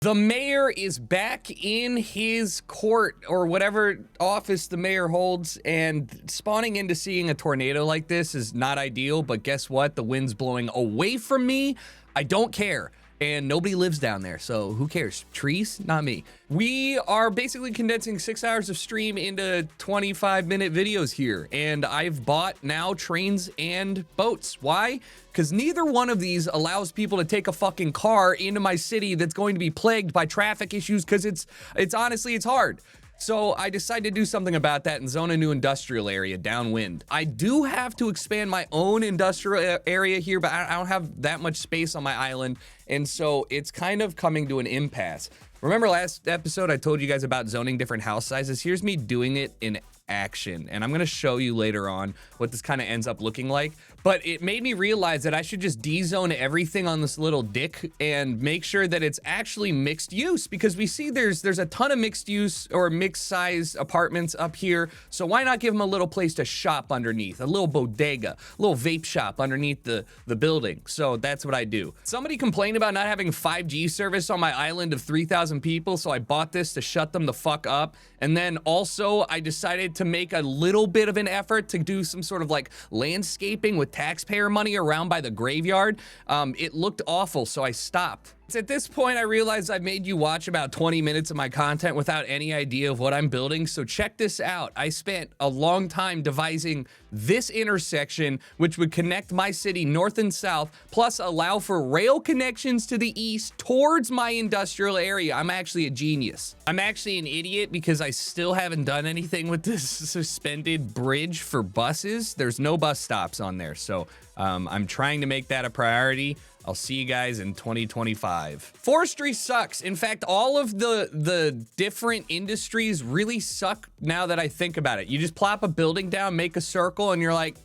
The mayor is back in his court or whatever office the mayor holds, and spawning into seeing a tornado like this is not ideal, but guess what? The wind's blowing away from me. I don't care. And nobody lives down there, so who cares? Trees? Not me. We are basically condensing 6 hours of stream into 25-minute videos here, and I've bought now trains and boats. Why? Because neither one of these allows people to take a fucking car into my city that's going to be plagued by traffic issues, because it's honestly, it's hard. So I decided to do something about that and zone a new industrial area downwind. I do have to expand my own industrial area here, but I don't have that much space on my island. And so it's kind of coming to an impasse. Remember last episode I told you guys about zoning different house sizes? Here's me doing it in action, and I'm gonna show you later on what this kind of ends up looking like. But it made me realize that I should just de-zone everything on this little dick and make sure that it's actually mixed use, because we see there's a ton of mixed use or mixed size apartments up here. So why not give them a little place to shop underneath, a little bodega, a little vape shop underneath the building? So that's what I do. Somebody complained about not having 5G service on my island of 3,000 people, so I bought this to shut them the fuck up. And then also I decided to make a little bit of an effort to do some sort of like landscaping with taxpayer money around by the graveyard. It looked awful, so I stopped. At this point, I realized I've made you watch about 20 minutes of my content without any idea of what I'm building, so check this out. I spent a long time devising this intersection, which would connect my city north and south, plus allow for rail connections to the east towards my industrial area. I'm actually a genius. I'm actually an idiot because I still haven't done anything with this suspended bridge for buses. There's no bus stops on there, so I'm trying to make that a priority. I'll see you guys in 2025. Forestry sucks. In fact, all of the different industries really suck now that I think about it. You just plop a building down, make a circle, and you're like,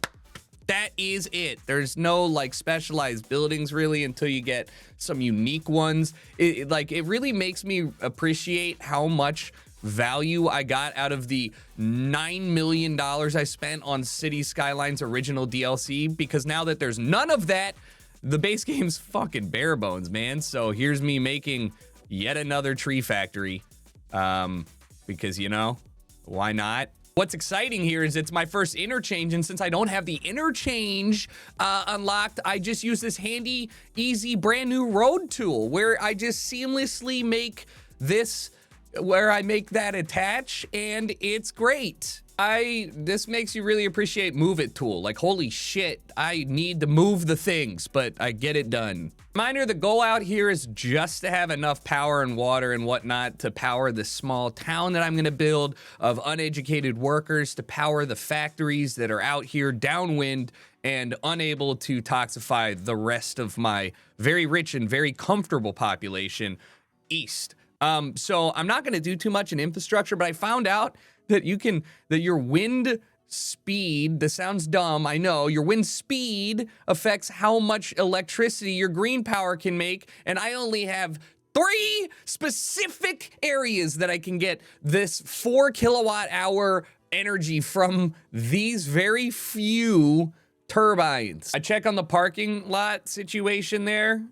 that is it. There's no like specialized buildings really until you get some unique ones. It really makes me appreciate how much value I got out of the $9 million I spent on Cities Skyline's original DLC, because now that there's none of that, the base game's fucking bare bones, man. So here's me making yet another tree factory, because, you know, why not? What's exciting here is it's my first interchange, and since I don't have the interchange unlocked, I just use this handy, easy, brand new road tool where I just seamlessly make this, where I make that attach, and it's great. This makes you really appreciate Move It tool. Like, holy shit, I need to move the things, but I get it done. Reminder, the goal out here is just to have enough power and water and whatnot to power the small town that I'm gonna build of uneducated workers, to power the factories that are out here downwind and unable to toxify the rest of my very rich and very comfortable population east. So I'm not gonna do too much in infrastructure, but I found out that your wind speed, this sounds dumb, I know, your wind speed affects how much electricity your green power can make, and I only have 3 specific areas that I can get this 4 kilowatt hour energy from these very few turbines. I check on the parking lot situation there,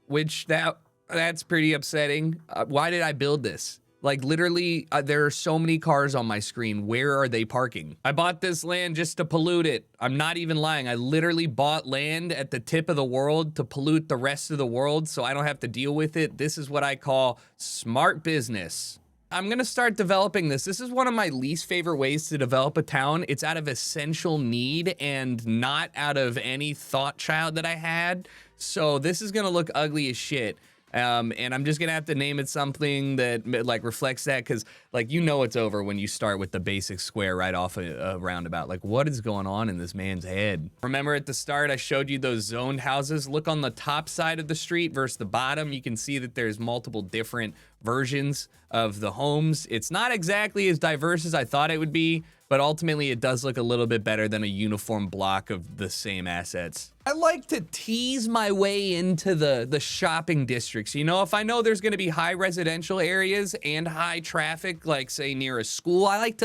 which that's pretty upsetting. Why did I build this? Like, literally, there are so many cars on my screen. Where are they parking? I bought this land just to pollute it. I'm not even lying. I literally bought land at the tip of the world to pollute the rest of the world so I don't have to deal with it. This is what I call smart business. I'm gonna start developing this. This is one of my least favorite ways to develop a town. It's out of essential need and not out of any thought child that I had. So this is gonna look ugly as shit. And I'm just gonna have to name it something that like reflects that, because like, you know, it's over when you start with the basic square right off a roundabout. Like, what is going on in this man's head? Remember at the start I showed you those zoned houses? Look on the top side of the street versus the bottom. You can see that there's multiple different versions of the homes. It's not exactly as diverse as I thought it would be, but ultimately it does look a little bit better than a uniform block of the same assets. I like to tease my way into the shopping districts. You know, if I know there's going to be high residential areas and high traffic, like say near a school, I like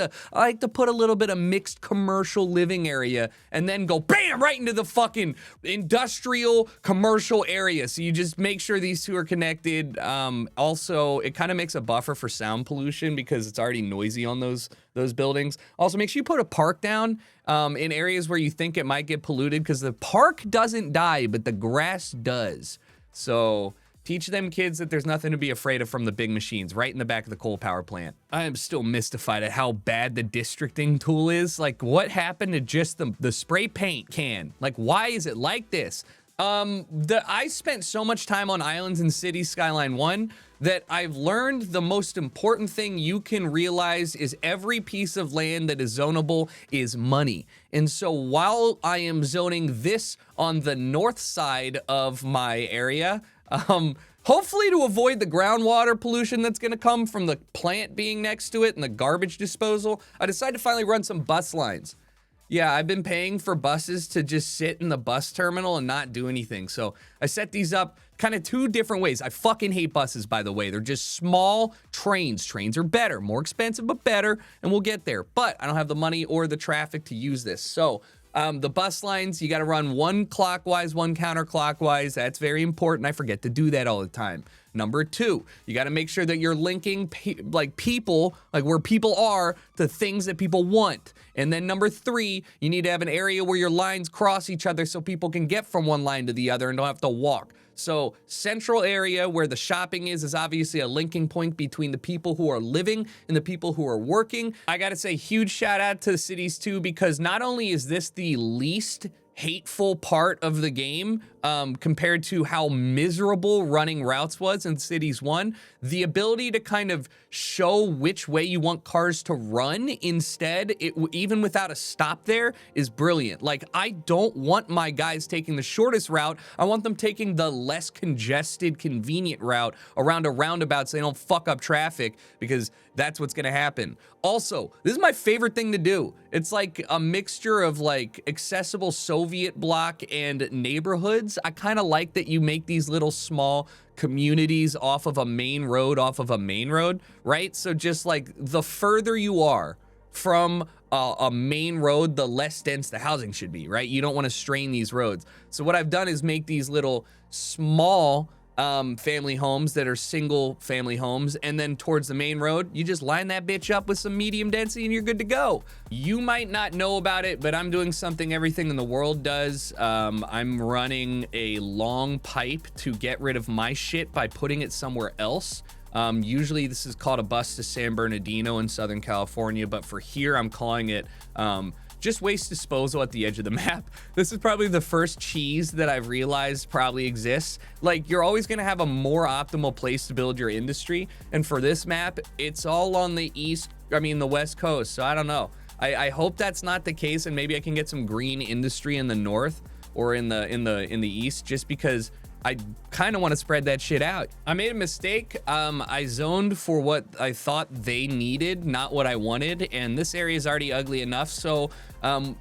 to put a little bit of mixed commercial living area and then go bam right into the fucking industrial commercial area. So you just make sure these two are connected. Also, it kind of makes a buffer for sound pollution because it's already noisy on those buildings. Also, make sure you put a park down in areas where you think it might get polluted, because the park doesn't die, but the grass does. So teach them kids that there's nothing to be afraid of from the big machines right in the back of the coal power plant. I am still mystified at how bad the districting tool is. Like, what happened to just the spray paint can? Like, why is it like this? I spent so much time on islands in Cities Skyline 1 that I've learned the most important thing you can realize is every piece of land that is zonable is money. And so while I am zoning this on the north side of my area, hopefully to avoid the groundwater pollution that's gonna come from the plant being next to it and the garbage disposal, I decided to finally run some bus lines. Yeah, I've been paying for buses to just sit in the bus terminal and not do anything. So I set these up kind of two different ways. I fucking hate buses, by the way. They're just small trains. Trains are better, more expensive, but better, and we'll get there. But I don't have the money or the traffic to use this. So the bus lines, you got to run one clockwise, one counterclockwise. That's very important. I forget to do that all the time. Number two, you got to make sure that you're linking people, like where people are, to things that people want. And then number three, you need to have an area where your lines cross each other so people can get from one line to the other and don't have to walk. So central area where the shopping is obviously a linking point between the people who are living and the people who are working. I gotta say, huge shout out to the cities too, because not only is this the least hateful part of the game compared to how miserable running routes was in Cities 1, the ability to kind of show which way you want cars to run instead, even without a stop there, is brilliant. Like, I don't want my guys taking the shortest route. I want them taking the less congested, convenient route around a roundabout so they don't fuck up traffic, because that's what's gonna happen. Also, this is my favorite thing to do. It's like a mixture of like accessible Soviet bloc and neighborhoods. I kind of like that you make these little small communities off of a main road, right? So just like the further you are from a main road, the less dense the housing should be, right? You don't want to strain these roads. So what I've done is make these little small family homes that are single family homes, and then towards the main road, you just line that bitch up with some medium density and you're good to go. You might not know about it, but I'm doing something everything in the world does. I'm running a long pipe to get rid of my shit by putting it somewhere else. Usually this is called a bus to San Bernardino in Southern California, but for here I'm calling it just waste disposal at the edge of the map. This is probably the first cheese that I've realized probably exists. Like, you're always gonna have a more optimal place to build your industry. And for this map, it's all on the the West Coast. So I don't know. I hope that's not the case, and maybe I can get some green industry in the north or in the east, just because I kind of want to spread that shit out. I made a mistake. I zoned for what I thought they needed, not what I wanted, and this area is already ugly enough. So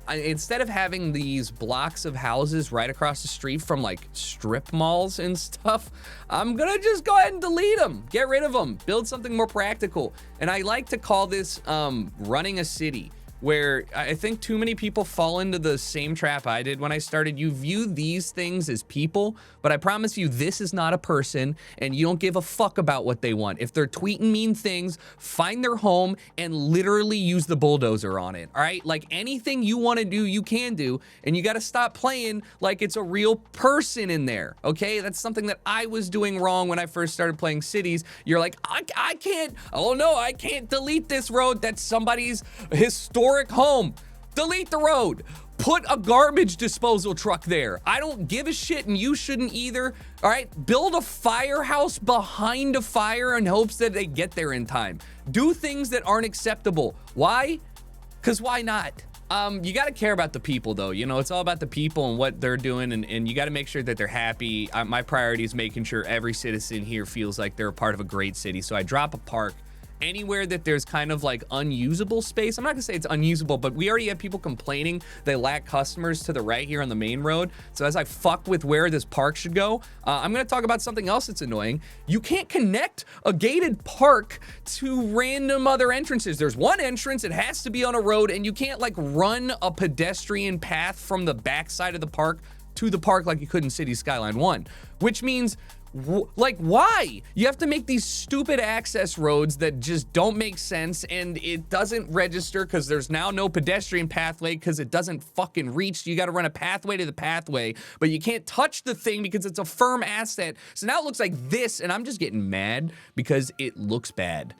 instead of having these blocks of houses right across the street from like strip malls and stuff, I'm gonna just go ahead and delete them, get rid of them, build something more practical. And I like to call this running a city, where I think too many people fall into the same trap I did when I started. You view these things as people, but I promise you this is not a person, and you don't give a fuck about what they want. If they're tweeting mean things, find their home and literally use the bulldozer on it, all right? Like, anything you want to do, you can do, and you got to stop playing like it's a real person in there, okay? That's something that I was doing wrong when I first started playing Cities. You're like, I can't, oh no, I can't delete this road. That's somebody's historic home. Delete the road. Put a garbage disposal truck there. I don't give a shit, and you shouldn't either. All right, build a firehouse behind a fire in hopes that they get there in time. Do things that aren't acceptable. Why? Because why not? You got to care about the people, though. You know, it's all about the people and what they're doing, and you got to make sure that they're happy. My priority is making sure every citizen here feels like they're a part of a great city. So I drop a park anywhere that there's kind of like unusable space. I'm not gonna say it's unusable, but we already have people complaining they lack customers to the right here on the main road. So as I fuck with where this park should go, I'm gonna talk about something else that's annoying. You can't connect a gated park to random other entrances. There's one entrance, it has to be on a road, and you can't like run a pedestrian path from the backside of the park to the park like you could in Cities Skyline 1, which means like, why? You have to make these stupid access roads that just don't make sense, and it doesn't register because there's now no pedestrian pathway because it doesn't fucking reach. You got to run a pathway to the pathway, but you can't touch the thing because it's a firm asset. So now it looks like this, and I'm just getting mad because it looks bad.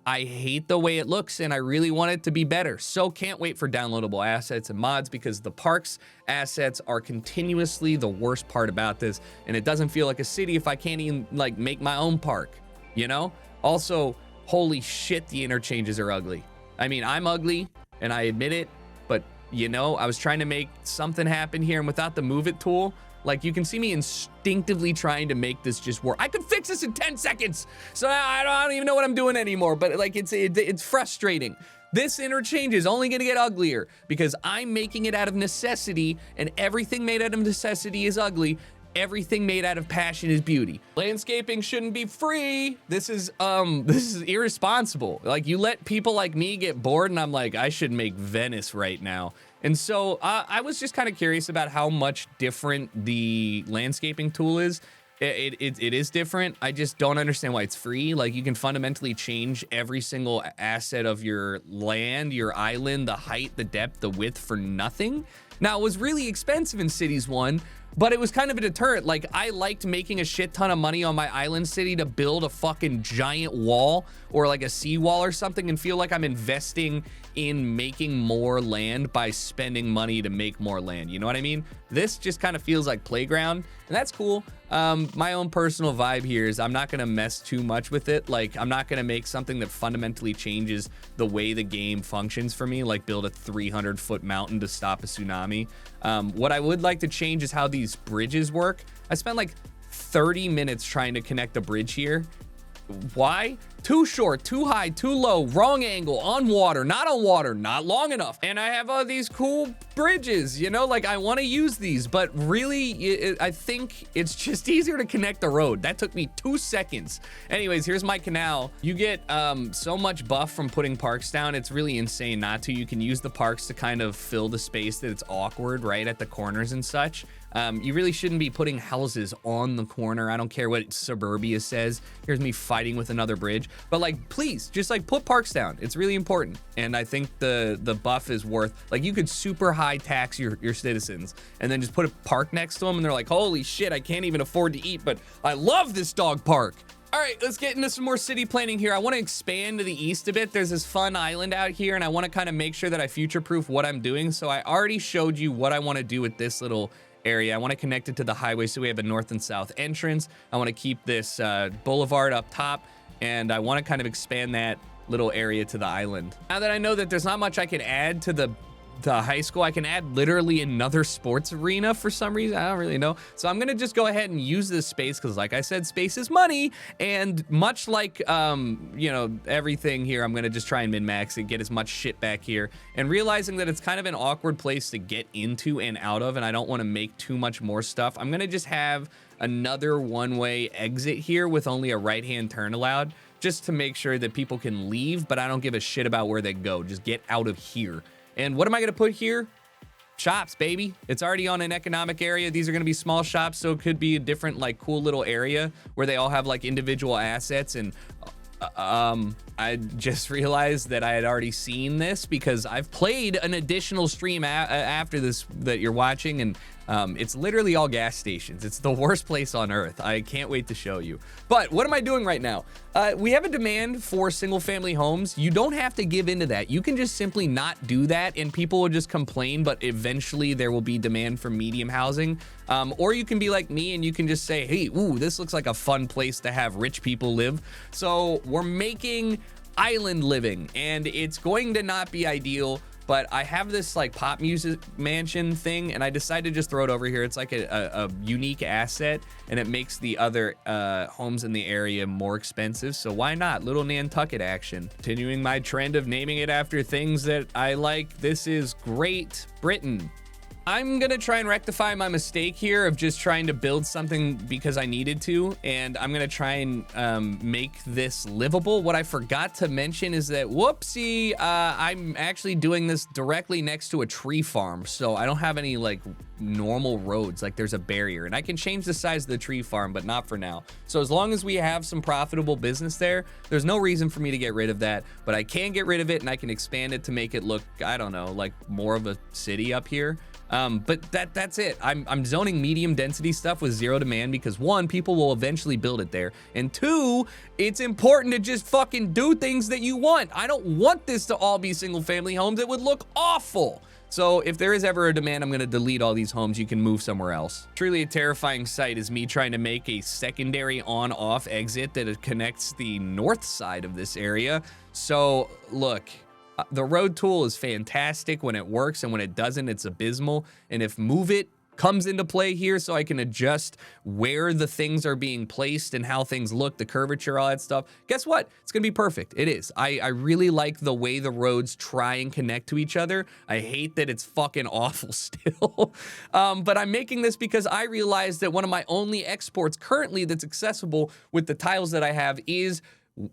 I hate the way it looks, and I really want it to be better. So can't wait for downloadable assets and mods, because the park's assets are continuously the worst part about this, and it doesn't feel like a city if I can't even like make my own park, you know? Also, holy shit, the interchanges are ugly. I mean, I'm ugly, and I admit it, but you know, I was trying to make something happen here, and without the move it tool, like, you can see me instinctively trying to make this just work. I could fix this in 10 seconds. So I don't even know what I'm doing anymore, but like, it's frustrating. This interchange is only gonna get uglier because I'm making it out of necessity, and everything made out of necessity is ugly. Everything made out of passion is beauty. Landscaping shouldn't be free. This is irresponsible. Like, you let people like me get bored, and I'm like, I should make Venice right now. And so I was just kind of curious about how much different the landscaping tool is. It is different. I just don't understand why it's free. Like, you can fundamentally change every single asset of your land, your island, the height, the depth, the width for nothing. Now, it was really expensive in Cities 1, but it was kind of a deterrent. Like, I liked making a shit ton of money on my island city to build a fucking giant wall or like a seawall or something, and feel like I'm investing in making more land by spending money to make more land. You know what I mean? This just kind of feels like playground, and that's cool. My own personal vibe here is I'm not gonna mess too much with it. Like, I'm not gonna make something that fundamentally changes the way the game functions for me, like build a 300-foot mountain to stop a tsunami. What I would like to change is how these bridges work. I spent like 30 minutes trying to connect a bridge here. Why? Too short, too high, too low, wrong angle, on water, not long enough. And I have all these cool bridges, you know, like, I want to use these, but really, I think it's just easier to connect the road. That took me 2 seconds. Anyways, here's my canal. You get so much buff from putting parks down. It's really insane not to. You can use the parks to kind of fill the space that it's awkward, right, at the corners and such. You really shouldn't be putting houses on the corner. I don't care what Suburbia says. Here's me fighting with another bridge. But like, please, just like put parks down. It's really important. And I think the buff is worth, like, you could super high tax your citizens and then just put a park next to them, and they're like, holy shit, I can't even afford to eat, but I love this dog park. All right, let's get into some more city planning here. I want to expand to the east a bit. There's this fun island out here, and I want to kind of make sure that I future-proof what I'm doing. So I already showed you what I want to do with this little area. I want to connect it to the highway so we have a north and south entrance. I want to keep this boulevard up top, and I want to kind of expand that little area to the island. Now that I know that there's not much I can add to the high school, I can add literally another sports arena for some reason. I don't really know. So I'm gonna just go ahead and use this space because, like I said, space is money. And much like, you know, everything here, I'm gonna just try and min-max it, get as much shit back here, and realizing that it's kind of an awkward place to get into and out of, and I don't want to make too much more stuff. I'm gonna just have another one-way exit here with only a right-hand turn allowed, just to make sure that people can leave, but I don't give a shit about where they go. Just get out of here. And what am I gonna put here? Shops, baby. It's already on an economic area. These are gonna be small shops, so it could be a different, like, cool little area where they all have like individual assets. And I just realized that I had already seen this because I've played an additional stream after this that you're watching, and it's literally all gas stations. It's the worst place on earth. I can't wait to show you. But what am I doing right now? We have a demand for single family homes. You don't have to give into that. You can just simply not do that, and people will just complain, but eventually there will be demand for medium housing. Or you can be like me and you can just say, hey, ooh, this looks like a fun place to have rich people live. So we're making island living, and it's going to not be ideal but I have this like pop music mansion thing, and I decided to just throw it over here. It's like a unique asset, and it makes the other homes in the area more expensive, so why not? Little Nantucket action. Continuing my trend of naming it after things that I like, this is Great Britain. I'm gonna try and rectify my mistake here of just trying to build something because I needed to, and I'm gonna try and make this livable. What I forgot to mention is that, whoopsie, I'm actually doing this directly next to a tree farm, so I don't have any like normal roads, like there's a barrier, and I can change the size of the tree farm, but not for now. So as long as we have some profitable business there, there's no reason for me to get rid of that, but I can get rid of it and I can expand it to make it look, I don't know, like more of a city up here. But that's it. I'm zoning medium density stuff with 0 demand because 1, people will eventually build it there, and 2, it's important to just fucking do things that you want. I don't want this to all be single family homes. It would look awful. So if there is ever a demand, I'm gonna delete all these homes. You can move somewhere else. Truly a terrifying sight is me trying to make a secondary on-off exit that connects the north side of this area. So look, the road tool is fantastic when it works, and when it doesn't, it's abysmal. And if Move It comes into play here so I can adjust where the things are being placed and how things look, the curvature, all that stuff, guess what? It's gonna be perfect. It is. I really like the way the roads try and connect to each other. I hate that it's fucking awful still. But I'm making this because I realized that one of my only exports currently that's accessible with the tiles that I have is,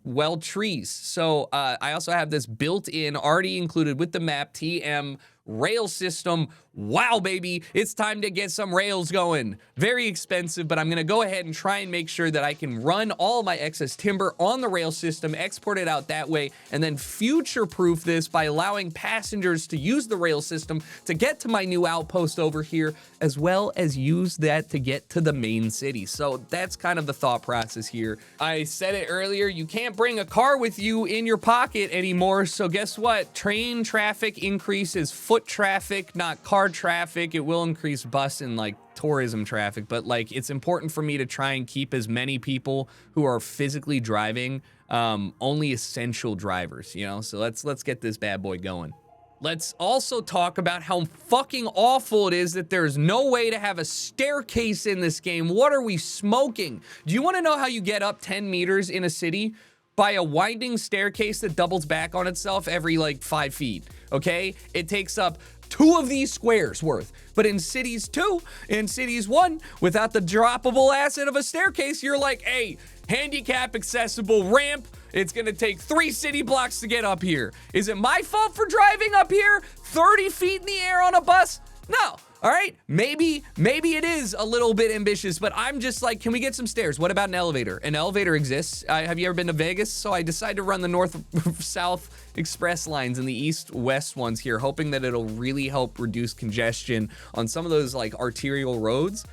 well, trees. So I also have this built-in, already included with the map, TM rail system. Wow, baby, it's time to get some rails going. Very expensive, but I'm gonna go ahead and try and make sure that I can run all my excess timber on the rail system, export it out that way, and then future-proof this by allowing passengers to use the rail system to get to my new outpost over here, as well as use that to get to the main city. So that's kind of the thought process here. I said it earlier, you can't bring a car with you in your pocket anymore, so guess what? Train traffic increases foot traffic, not car traffic. It will increase bus and like tourism traffic, but like it's important for me to try and keep as many people who are physically driving only essential drivers, you know? So let's get this bad boy going. Let's also talk about how fucking awful it is that there's no way to have a staircase in this game. What are we smoking? Do you want to know how you get up 10 meters in a city? By a winding staircase that doubles back on itself every like 5 feet, okay? It takes up 2 of these squares worth. But in Cities 2, in Cities 1, without the droppable asset of a staircase, you're like, hey, handicap accessible ramp, it's gonna take 3 city blocks to get up here. Is it my fault for driving up here 30 feet in the air on a bus? No. All right, maybe it is a little bit ambitious, but I'm just like, can we get some stairs? What about an elevator? An elevator exists. Have you ever been to Vegas? So I decided to run the north-south express lines and the east-west ones here, hoping that it'll really help reduce congestion on some of those like arterial roads.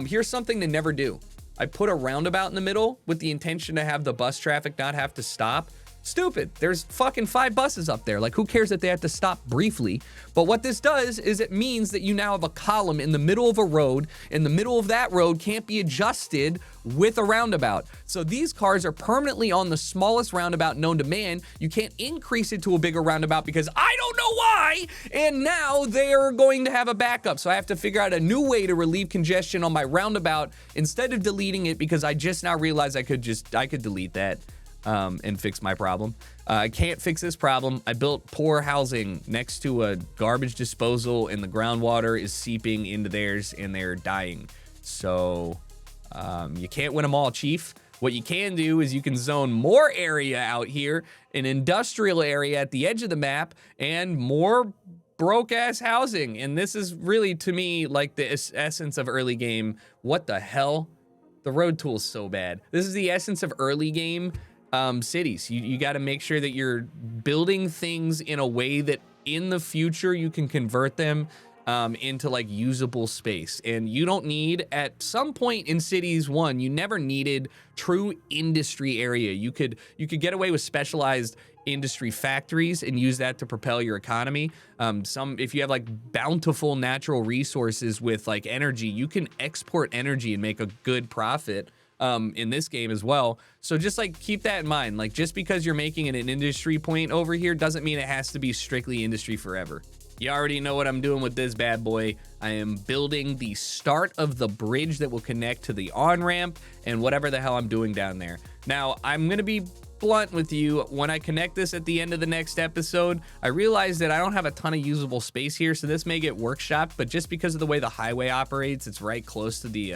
Here's something to never do. I put a roundabout in the middle with the intention to have the bus traffic not have to stop. Stupid. There's fucking 5 buses up there. Like, who cares that they have to stop briefly? But what this does is it means that you now have a column in the middle of a road, and the middle of that road can't be adjusted with a roundabout. So these cars are permanently on the smallest roundabout known to man. You can't increase it to a bigger roundabout because I don't know why, and now they're going to have a backup. So I have to figure out a new way to relieve congestion on my roundabout instead of deleting it, because I just now realized I could delete that. And fix my problem. I can't fix this problem. I built poor housing next to a garbage disposal, and the groundwater is seeping into theirs, and they're dying. So you can't win them all, Chief. What you can do is you can zone more area out here, an industrial area at the edge of the map, and more broke-ass housing. And this is really, to me, like the essence of early game. What the hell? The road tool's so bad. This is the essence of early game cities. You got to make sure that you're building things in a way that in the future you can convert them into like usable space. And you don't need, at some point in Cities 1, you never needed true industry area. You could get away with specialized industry factories and use that to propel your economy. If you have like bountiful natural resources with like energy, you can export energy and make a good profit. in this game as well. So just like keep that in mind. Like just because you're making it an industry point over here doesn't mean it has to be strictly industry forever. You already know what I'm doing with this bad boy. I am building the start of the bridge that will connect to the on-ramp and whatever the hell I'm doing down there. Now, I'm gonna be blunt with you. When I connect this at the end of the next episode, I realize that I don't have a ton of usable space here, so this may get workshopped, but just because of the way the highway operates, it's right close to the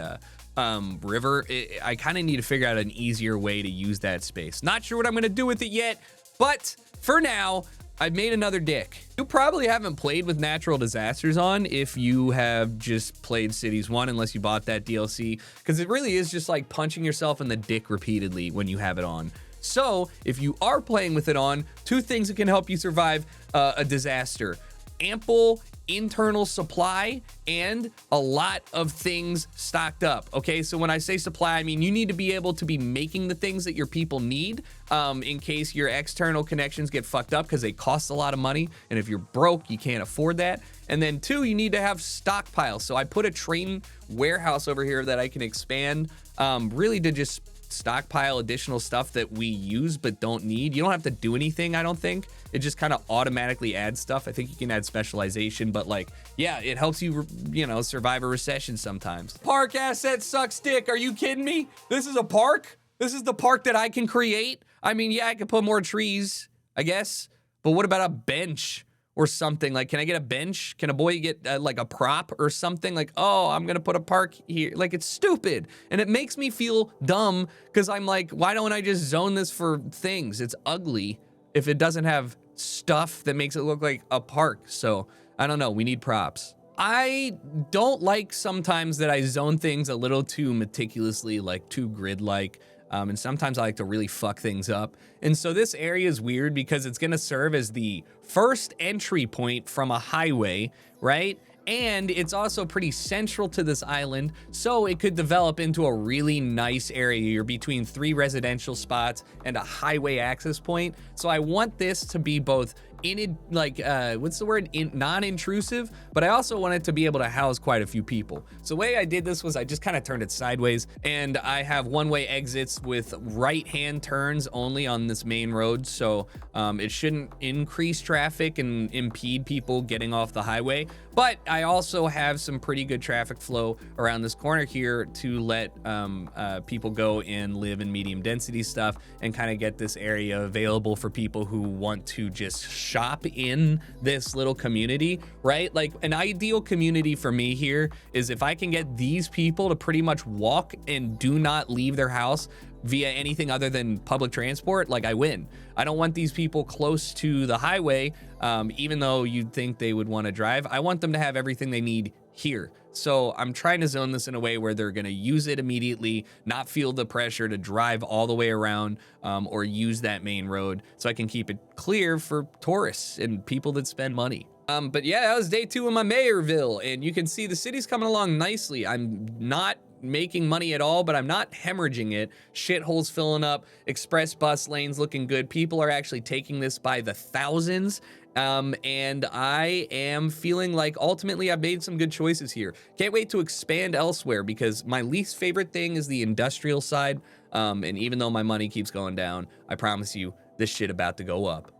river. I kind of need to figure out an easier way to use that space. Not sure what I'm gonna do with it yet, but for now, I've made another dick. You probably haven't played with natural disasters on if you have just played Cities 1, unless you bought that DLC, because it really is just like punching yourself in the dick repeatedly when you have it on. So if you are playing with it on, 2 things that can help you survive a disaster: ample internal supply and a lot of things stocked up. Okay, so when I say supply, I mean you need to be able to be making the things that your people need in case your external connections get fucked up, because they cost a lot of money, and if you're broke you can't afford that. And then 2, you need to have stockpiles. So I put a train warehouse over here that I can expand, really to just stockpile additional stuff that we use but don't need. You don't have to do anything, I don't think. It just kind of automatically adds stuff. I think you can add specialization, but like, yeah, it helps you, you know, survive a recession sometimes. Park asset sucks dick. Are you kidding me? This is a park? This is the park that I can create? I mean, yeah, I could put more trees, I guess, but what about a bench or something? Like, can I get a bench? Can a boy get like a prop or something? Like, oh, I'm gonna put a park here. Like, it's stupid. And it makes me feel dumb because I'm like, why don't I just zone this for things? It's ugly if it doesn't have stuff that makes it look like a park. So I don't know, we need props. I don't like sometimes that I zone things a little too meticulously, like too grid-like. And sometimes I like to really fuck things up. And so this area is weird because it's gonna serve as the first entry point from a highway, right? And it's also pretty central to this island, so it could develop into a really nice area. You're between 3 residential spots and a highway access point. So I want this to be both what's the word? Non-intrusive, but I also want it to be able to house quite a few people. So the way I did this was I just kind of turned it sideways, and I have one-way exits with right-hand turns only on this main road. So it shouldn't increase traffic and impede people getting off the highway. But I also have some pretty good traffic flow around this corner here to let people go and live in medium density stuff and kind of get this area available for people who want to just shop in this little community, right? Like, an ideal community for me here is if I can get these people to pretty much walk and do not leave their house via anything other than public transport, like, I win. I don't want these people close to the highway, even though you'd think they would want to drive. I want them to have everything they need here. So I'm trying to zone this in a way where they're going to use it immediately, not feel the pressure to drive all the way around or use that main road, so I can keep it clear for tourists and people that spend money. But yeah, that was day 2 in my Mayorville, and you can see the city's coming along nicely. I'm not making money at all, but I'm not hemorrhaging it. Shitholes filling up, express bus lanes looking good. People are actually taking this by the thousands. And I am feeling like ultimately I've made some good choices here. Can't wait to expand elsewhere, because my least favorite thing is the industrial side. And even though my money keeps going down, I promise you this shit about to go up.